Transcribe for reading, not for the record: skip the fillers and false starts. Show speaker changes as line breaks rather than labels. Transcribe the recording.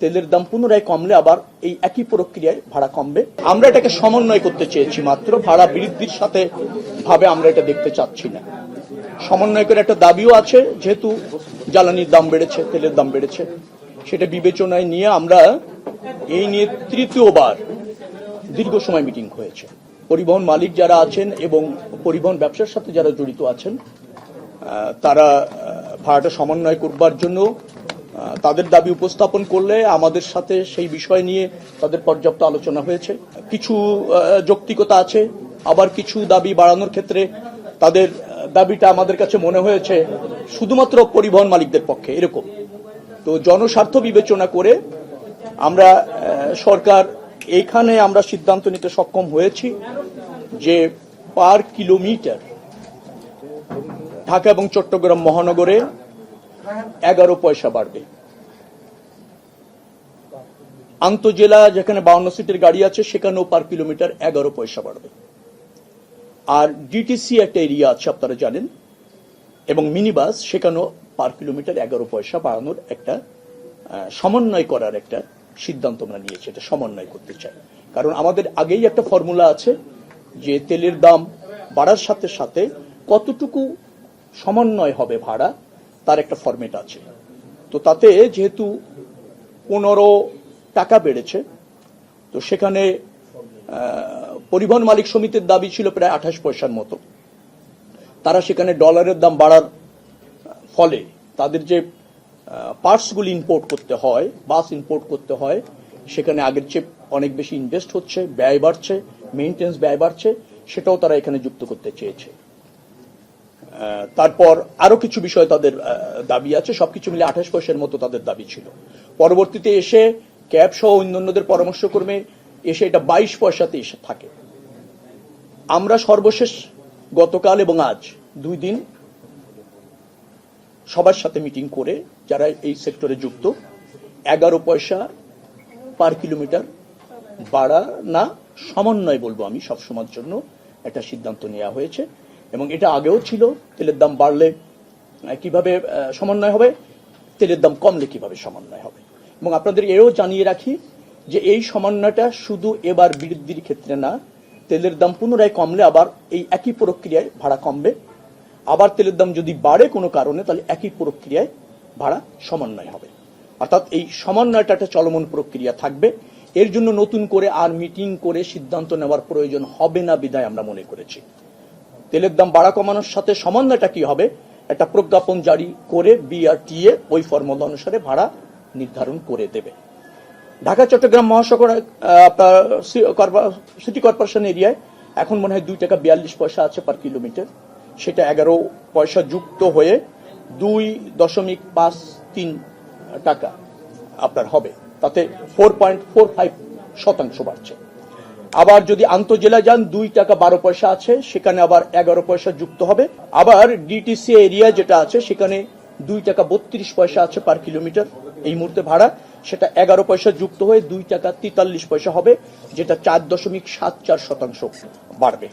তেলের দাম পুনরায় কমলে আবার এই একই প্রক্রিয়ায় ভাড়া কমবে। আমরা এটাকে সমন্বয় করতে চেয়েছি, মাত্র ভাড়া বৃদ্ধির সাথে ভাবে আমরা এটা দেখতে চাচ্ছি না। সমন্বয় করে একটা দাবিও আছে, যেহেতু জ্বালানির দাম বেড়েছে, তেলের দাম বেড়েছে, সেটা বিবেচনায় নিয়ে আমরা এই নিয়ে তৃতীয়বার দীর্ঘ সময় মিটিং হয়েছে। পরিবহন মালিক যারা আছেন এবং পরিবহন ব্যবসার সাথে যারা জড়িত আছেন, তারা ভাড়াটা সমন্বয় করবার জন্য তাদের দাবি উপস্থাপন করলে আমাদের সাথে সেই বিষয় নিয়ে তাদের পর্যাপ্ত আলোচনা হয়েছে। কিছু যৌক্তিকতা আছে, আবার কিছু দাবি বাড়ানোর ক্ষেত্রে তাদের দাবিটা আমাদের কাছে মনে হয়েছে শুধুমাত্র পরিবহন মালিকদের পক্ষে এরকম। তো জনস্বার্থ বিবেচনা করে আমরা সরকার এইখানে আমরা সিদ্ধান্ত নিতে সক্ষম হয়েছি যে পার কিলোমিটার ঢাকা এবং চট্টগ্রাম মহানগরে 11 পয়সা বাড়বে। আন্তজেলা যেখানে 52 সিটের গাড়ি আছে সেখানেও পার কিলোমিটার 11 পয়সা বাড়বে। আর ডিটিসি একটা এরিয়া আছে আপনারা জানেন, এবং মিনি বাস, সেখানেও পার কিলোমিটার 11 পয়সা বাড়ানোর একটা সমন্বয় করার একটা সিদ্ধান্ত আমরা নিয়েছি। এটা সমন্বয় করতে চাই, কারণ আমাদের আগেই একটা ফর্মুলা আছে যে তেলের দাম বাড়ার সাথে সাথে কতটুকু সমন্বয় হবে ভাড়া, তার একটা ফরম্যাট আছে। তো তাতে যেহেতু 15 টাকা বেড়েছে, তো সেখানে পরিবহন মালিক সমিতির দাবি ছিল প্রায় 28 পয়সার মতো। তারা সেখানে ডলারের দাম বাড়ার ফলে তাদের যে পার্টসগুলি ইম্পোর্ট করতে হয়, বাস ইম্পোর্ট করতে হয়, সেখানে আগের চেয়ে অনেক বেশি ইনভেস্ট হচ্ছে, ব্যয় বাড়ছে, মেইনটেন্স ব্যয় বাড়ছে, সেটাও তারা এখানে যুক্ত করতে চেয়েছে। তারপর আরো কিছু বিষয় তাদের দাবি আছে, সবকিছু মিলে 28 পয়সার মতো তাদের দাবি ছিল। পরবর্তীতে এসে ক্যাব সহ অন্যান্যদের পরামর্শক্রমে এসে এটা 22 পয়সাতে এসে থাকে। আমরা সর্বশেষ গতকাল এবং আজ 2 দিন সবার সাথে মিটিং করে যারা এই সেক্টরে যুক্ত 11 পয়সা পার কিলোমিটার বাড়া না সমন্বয় বলবো আমি সবসময়ের জন্য একটা সিদ্ধান্ত নেওয়া হয়েছে। এবং এটা আগেও ছিল, তেলের দাম বাড়লে কিভাবে সমন্বয় হবে, তেলের দাম কমলে কিভাবে সমন্বয় হবে। এবং আপনাদের এও জানিয়ে রাখি যে এই সমন্বয়টা শুধু এবার বৃদ্ধির ক্ষেত্রে না, তেলের দাম পুনরায় কমলে আবার এই একই প্রক্রিয়ায় ভাড়া কমবে। আবার তেলের দাম যদি বাড়ে কোনো কারণে, তাহলে একই প্রক্রিয়ায় ভাড়া সমন্বয় হবে। অর্থাৎ এই সমন্বয়টা একটা চলমান প্রক্রিয়া থাকবে। এর জন্য নতুন করে আর মিটিং করে সিদ্ধান্ত নেওয়ার প্রয়োজন হবে না বিধায় আমরা মনে করেছি তেলের দাম বাড়া কমানোর সাথে সমন্বয়টা কি হবে, একটা প্রজ্ঞাপন জারি করে বিআরটিএ ওই ফর্মুলা অনুসারে ভাড়া নির্ধারণ করে দেবে। ঢাকা চট্টগ্রাম মহানগর সিটি কর্পোরেশন এরিয়ায় এখন মনে হয় 2 টাকা 42 পয়সা আছে পার কিলোমিটার, সেটা 11 পয়সা যুক্ত হয়ে 2.53 টাকা আপনার হবে, তাতে 4.45% বাড়ছে। আবার যদি আন্তজেলা যান 2 টাকা 12 পয়সা আছে, সেখানে আবার 11 পয়সা যুক্ত হবে। আবার ডিটিসি এরিয়া যেটা আছে সেখানে 2 টাকা 32 পয়সা আছে পার কিলোমিটার এই মুহূর্তে ভাড়া, সেটা 11 পয়সা যুক্ত হয়ে 2 টাকা 43 পয়সা হবে, যেটা 4.74% বাড়বে।